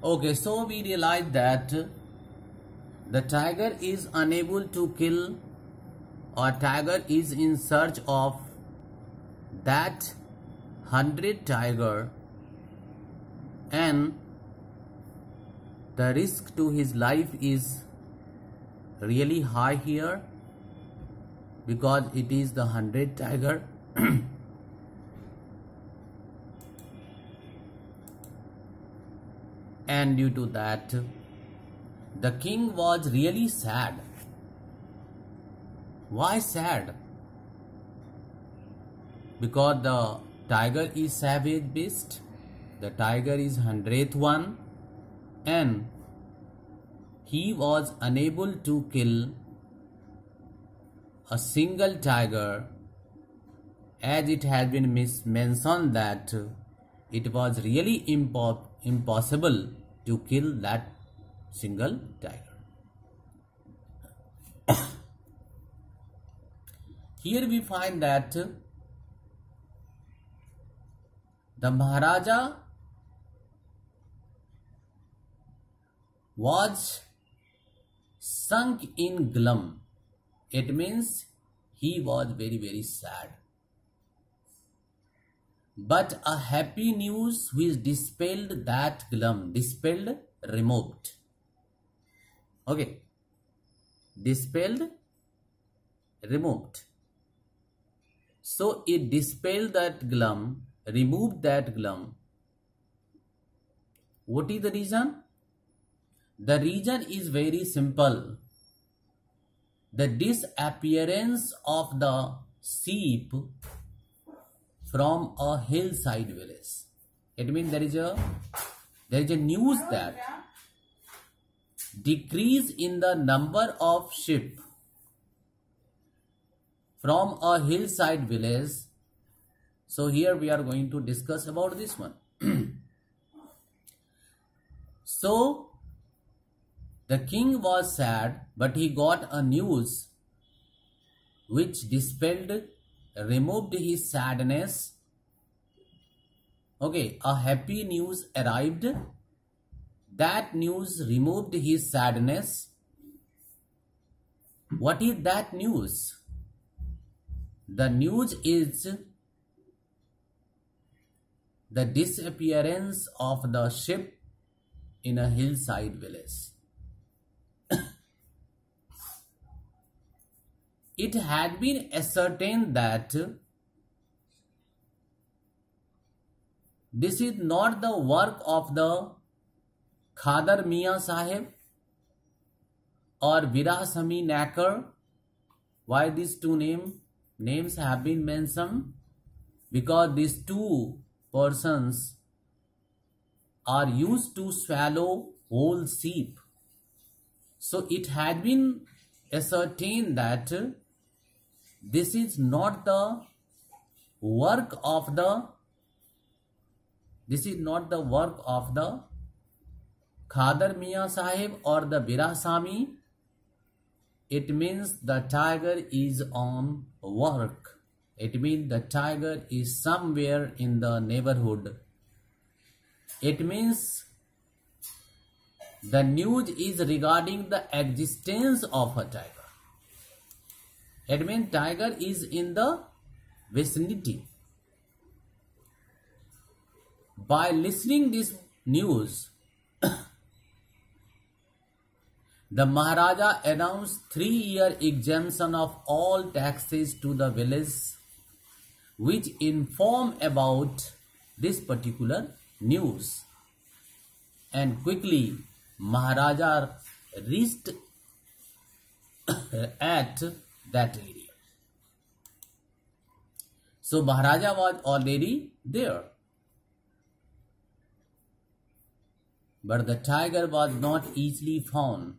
Okay, so we realize that the tiger is unable to kill, or tiger is in search of that 100 tiger, and the risk to his life is really high here because it is the 100 tiger. And due to that, the king was really sad. Why sad? Because the tiger is savage beast, the tiger is 100th one, and he was unable to kill a single tiger, as it has been mentioned that it was really impossible to kill that single tiger. Here we find that the Maharaja was sunk in gloom. It means he was very sad. But a happy news which dispelled that gloom, removed. Okay. Dispelled, removed. So it dispelled that gloom, removed that gloom. What is the reason? The reason is very simple. The disappearance of the sheep from a hillside village. It means there is a news that decrease in the number of sheep from a hillside village. So here we are going to discuss about this one. So the king was sad, but he got a news which dispelled, removed his sadness. Okay, a happy news arrived. That news removed his sadness. What is that news? The news is the disappearance of the sheep in a hillside village. It had been ascertained that this is not the work of the Khadar Mian Sahib or Virasami Nakar. Why these two names have been mentioned? Because these two persons are used to swallow whole sheep. So it had been ascertained that this is not the work of the Khadar Mian Sahib or the Virasami. It means the tiger is on work. It means the tiger is somewhere in the neighborhood. It means the news is regarding the existence of a tiger. It means tiger is in the vicinity. By listening this news, the Maharaja announced 3-year exemption of all taxes to the village, which inform about this particular news. And quickly Maharaja reached at that area. So Maharaja was already there. But the tiger was not easily found.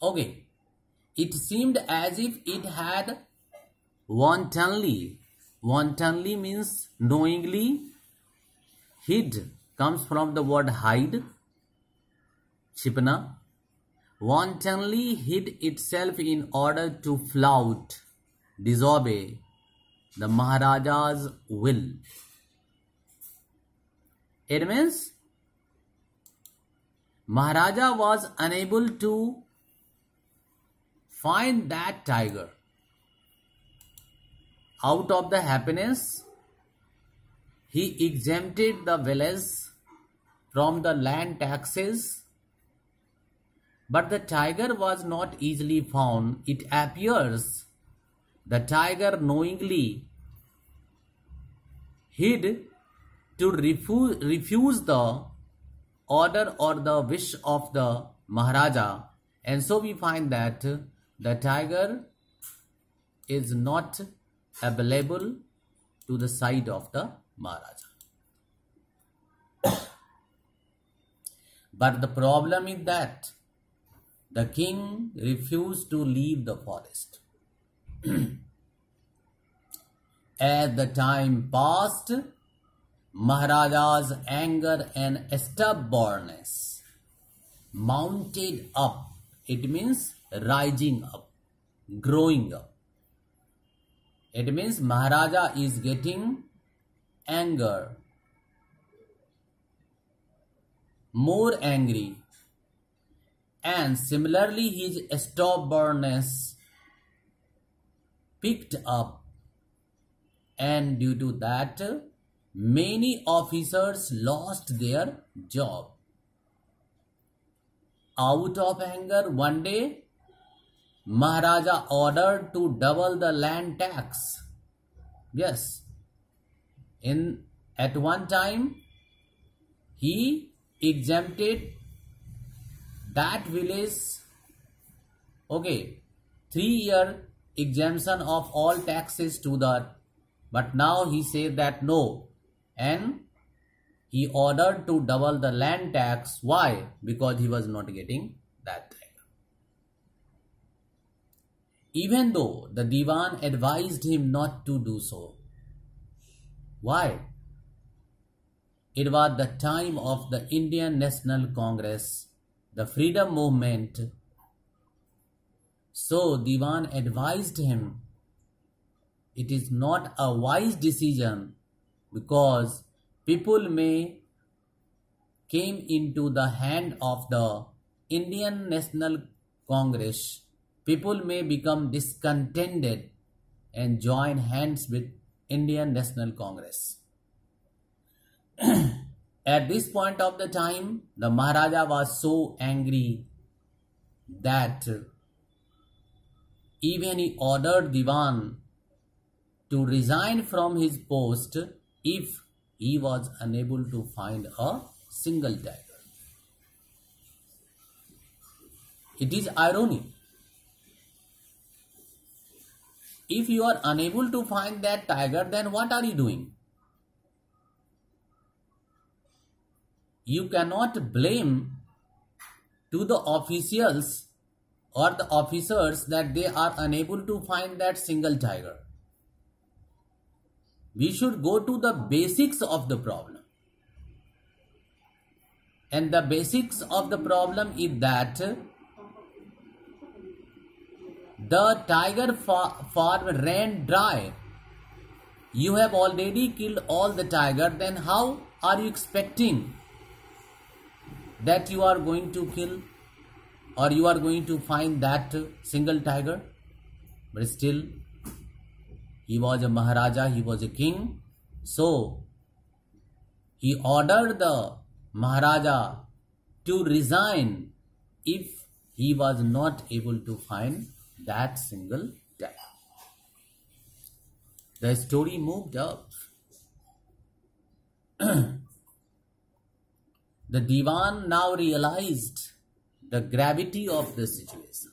Okay. It seemed as if it had wantonly means knowingly, hid comes from the word hide, Chipna, wantonly hid itself in order to flout disobey the Maharaja's will. It means Maharaja was unable to find that tiger. Out of the happiness, he exempted the village from the land taxes, but the tiger was not easily found. It appears the tiger knowingly hid to refuse the order or the wish of the Maharaja, and so we find that the tiger is not available to the side of the Maharaja. But the problem is that the king refused to leave the forest. As the time passed, Maharaja's anger and stubbornness mounted up. It means rising up, growing up. It means Maharaja is getting anger, more angry, and similarly his stubbornness picked up, and due to that many officers lost their job. Out of anger, one day Maharaja ordered to double the land tax. Yes, at one time he exempted that village. Okay, 3-year exemption of all taxes to the, but now he said that no, and he ordered to double the land tax. Why? Because he was not getting that tiger. Even though the Diwan advised him not to do so. Why? It was the time of the Indian National Congress, the freedom movement. So Diwan advised him, it is not a wise decision because people may came into the hand of the Indian National Congress. People may become discontented and join hands with Indian National Congress. At this point of the time, the Maharaja was so angry that even he ordered Diwan to resign from his post if he was unable to find a single tiger. It is ironic. If you are unable to find that tiger, then what are you doing? You cannot blame to the officials or the officers that they are unable to find that single tiger. We should go to the basics of the problem. And the basics of the problem is that the tiger farm ran dry. You have already killed all the tiger, then how are you expecting that you are going to kill or you are going to find that single tiger? But still, he was a Maharaja, he was a king. So, he ordered the Maharaja to resign if he was not able to find that single tiger. The story moved up. The Diwan now realized the gravity of the situation.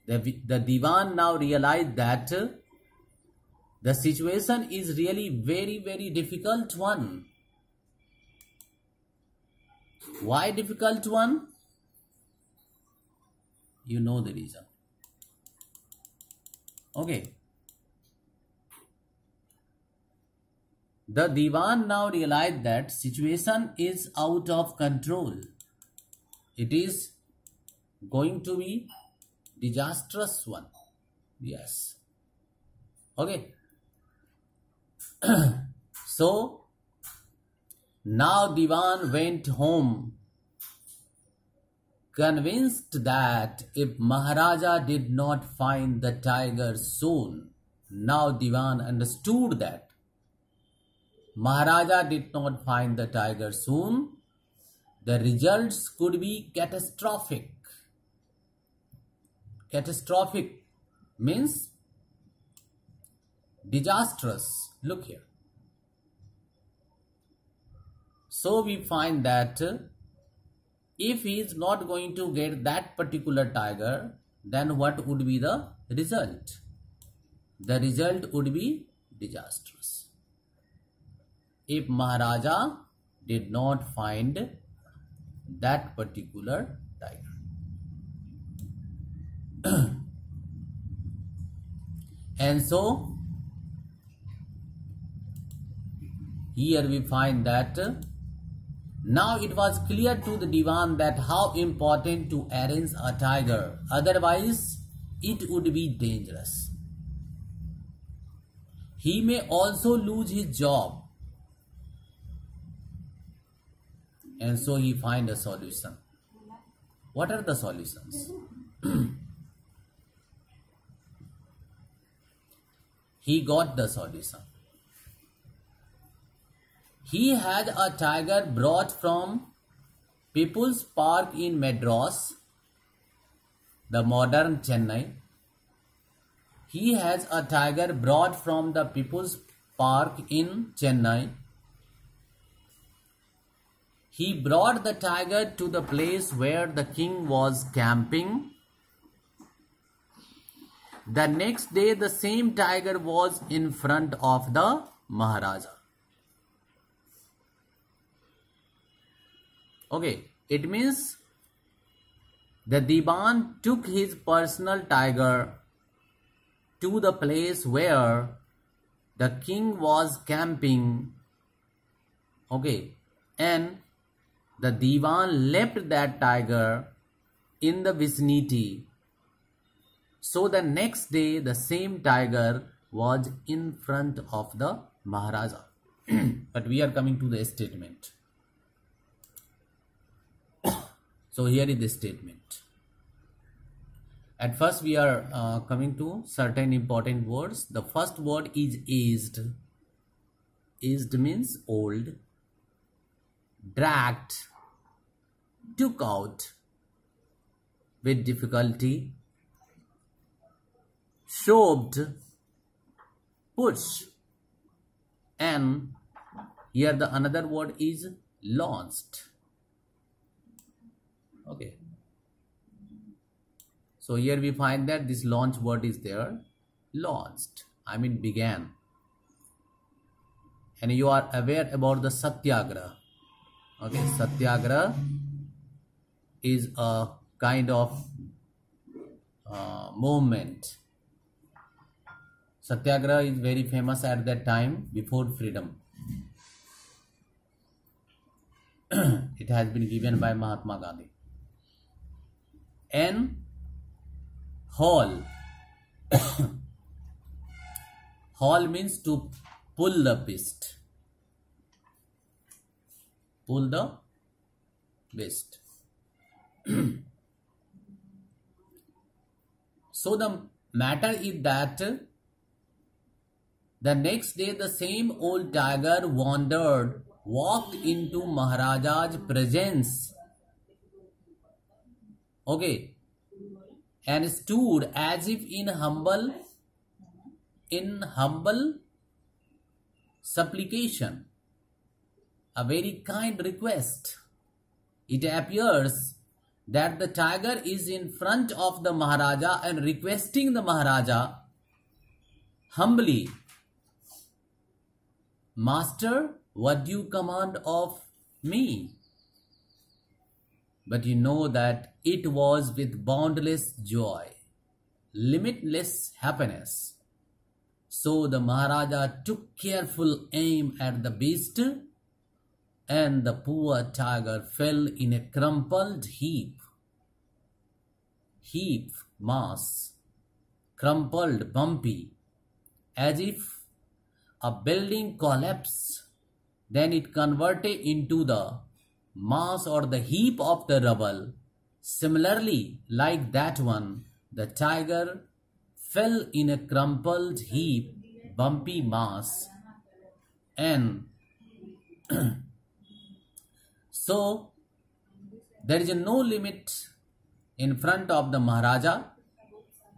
The Diwan now realized that the situation is really very, very difficult one. Why difficult one? You know the reason. Okay. The Diwan now realized that situation is out of control. It is going to be disastrous one. Yes. Okay. So now Diwan went home, convinced that if Maharaja did not find the tiger soon, now Diwan understood that Maharaja did not find the tiger soon, the results could be catastrophic. Catastrophic means disastrous. Look here. So we find that if he is not going to get that particular tiger, then what would be the result? The result would be disastrous. If Maharaja did not find that particular tiger. And so here we find that now it was clear to the Diwan that how important to arrange a tiger, otherwise it would be dangerous. He may also lose his job. And so he find a solution. What are the solutions? He got the solution. He had a tiger brought from People's Park in Madras, the modern Chennai. He has a tiger brought from the People's Park in Chennai. He brought the tiger to the place where the king was camping. The next day, the same tiger was in front of the Maharaja. Okay, it means the Diwan took his personal tiger to the place where the king was camping. Okay, and the Diwan left that tiger in the vicinity. So the next day, the same tiger was in front of the Maharaja. But we are coming to the statement. So here is the statement. At first we are coming to certain important words. The first word is aged. Aged means old. Dragged, took out with difficulty. Shoved, push. And here the another word is launched. Okay. So here we find that this launch word is there. Launched. I mean began. And you are aware about the Satyagraha. Okay. Satyagraha is a kind of movement. Satyagraha is very famous at that time before freedom. It has been given by Mahatma Gandhi. And haul. Haul means to pull the beast. Pull the beast. So the matter is that the next day the same old tiger walked into Maharaja's presence. Okay. And stood as if in humble supplication. A very kind request. It appears that the tiger is in front of the Maharaja and requesting the Maharaja humbly, Master, what do you command of me? But you know that it was with boundless joy, limitless happiness. So the Maharaja took careful aim at the beast, and the poor tiger fell in a crumpled mass, crumpled, bumpy, as if a building collapsed, then it converted into the mass or the heap of the rubble. Similarly, like that one, the tiger fell in a crumpled heap, bumpy mass, and so there is no limit in front of the Maharaja.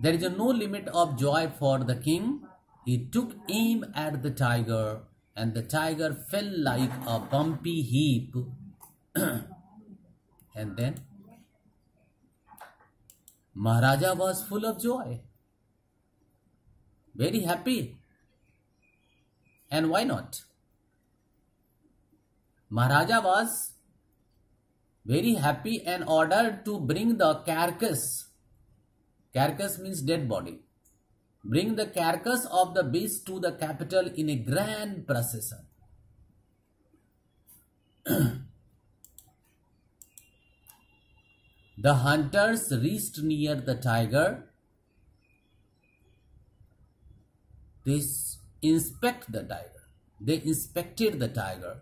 There is no limit of joy for the king. He took aim at the tiger, and the tiger fell like a bumpy heap. And then Maharaja was full of joy, very happy. And why not? Maharaja was very happy and ordered to bring the carcass. Carcass means dead body. Bring the carcass of the beast to the capital in a grand procession. The hunters reached near the tiger. They inspected the tiger.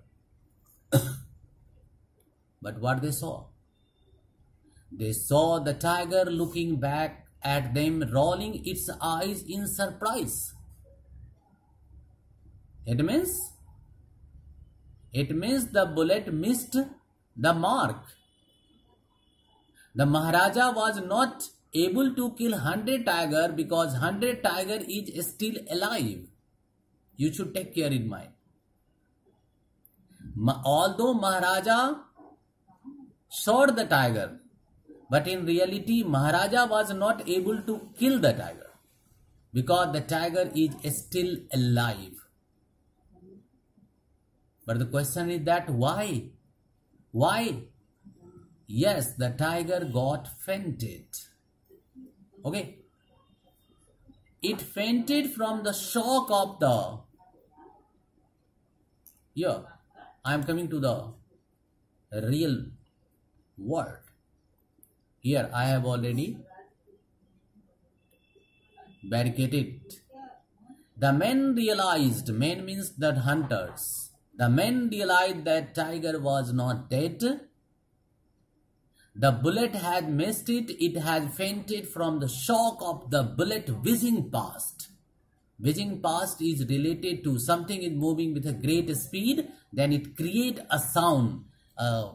But what they saw? They saw the tiger looking back at them, rolling its eyes in surprise. It means the bullet missed the mark. The Maharaja was not able to kill 100 tiger because 100 tiger is still alive. You should take care in mind. Although Maharaja shot the tiger, but in reality Maharaja was not able to kill the tiger because the tiger is still alive. But the question is that why? Why? Yes, the tiger got fainted. Okay. It fainted from the shock of the... Here, I am coming to the real world. Here, I have already barricaded. The men realized, men means the hunters. The men realized that tiger was not dead. The bullet had missed it. It had fainted from the shock of the bullet whizzing past. Whizzing past is related to something is moving with a great speed. Then it creates a sound, a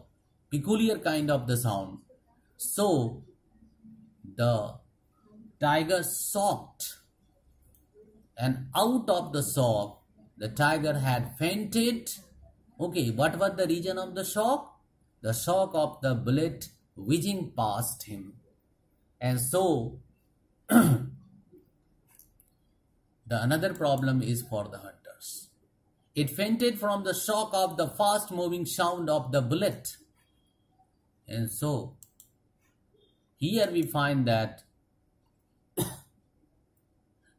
peculiar kind of the sound. So, the tiger shocked. And out of the shock, the tiger had fainted. Okay, what was the reason of the shock? The shock of the bullet whizzing past him. And so the another problem is for the hunters. It fainted from the shock of the fast moving sound of the bullet. And so here we find that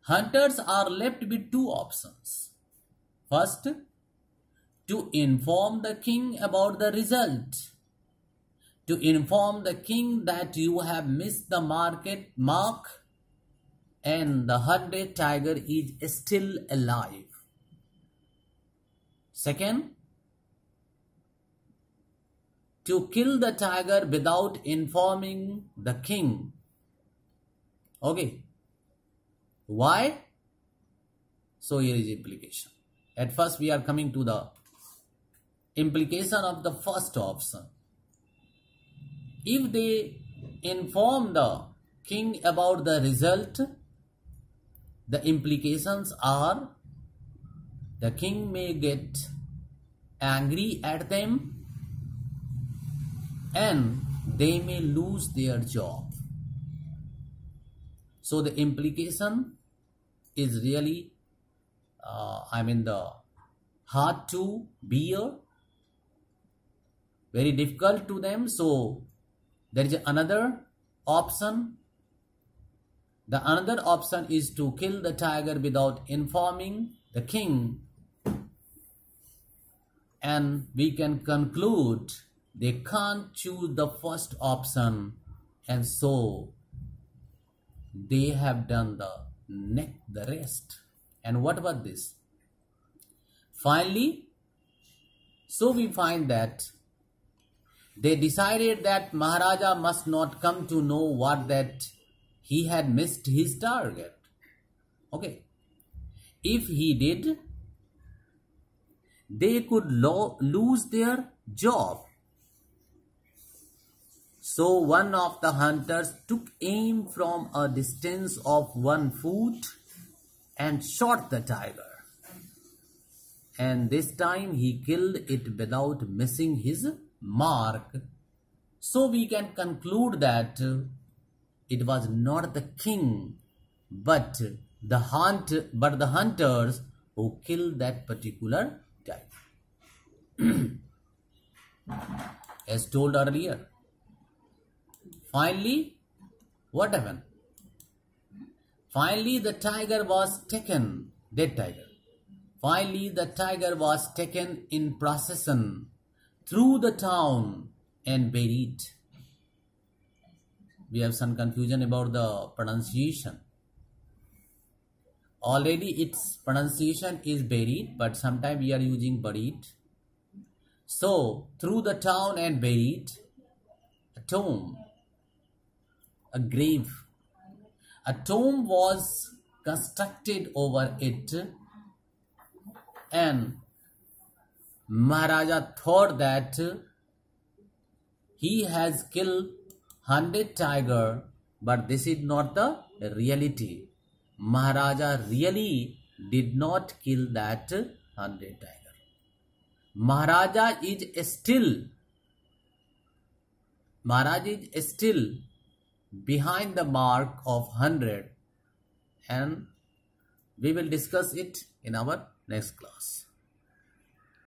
hunters are left with two options. First, to inform the king about the result. To inform the king that you have missed the mark and the 100 tiger is still alive. Second, to kill the tiger without informing the king. Okay. Why? So here is implication. At first we are coming to the implication of the first option. If they inform the king about the result, the implications are the king may get angry at them and they may lose their job. So the implication is really, the hard to bear, very difficult to them. So there is another option. The another option is to kill the tiger without informing the king. And we can conclude they can't choose the first option. And so they have done the rest. And what was this? Finally, so we find that they decided that Maharaja must not come to know what that he had missed his target. Okay. If he did, they could lose their job. So one of the hunters took aim from a distance of 1 foot and shot the tiger. And this time he killed it without missing his mark. So we can conclude that it was not the king, but the hunters who killed that particular tiger. As told earlier. Finally, what happened? Finally, the tiger was taken, dead tiger. Finally, the tiger was taken in procession through the town and buried. We have some confusion about the pronunciation. Already its pronunciation is buried, but sometimes we are using buried. So, through the town and buried, a tomb, a grave. A tomb was constructed over it, and Maharaja thought that he has killed 100 tiger, but this is not the reality. Maharaja really did not kill that 100 tiger. Maharaja is still behind the mark of 100, and we will discuss it in our next class.